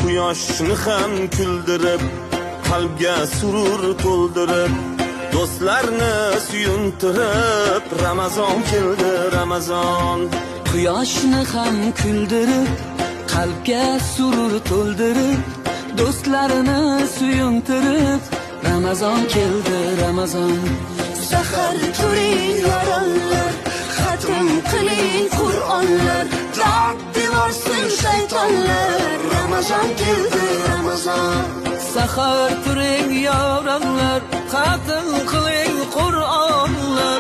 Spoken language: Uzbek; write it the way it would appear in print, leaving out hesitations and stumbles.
quyoshni ham kuldirib, qalbga surur to'ldirib, do'stlarni suyuntirib, Ramazon keldi, Ramazon. Quyoshni ham kuldirib, qalbga surur to'ldirib, do'stlarini suyuntirib, Ramazon keldi, Ramazon. Sahar turing yorollar, xatm qiling Qur'onlar, dard devorsin shaytonlar, Ramazon keldi, Ramazon. Sahar turing yorollar, xatm qiling Qur'onlar,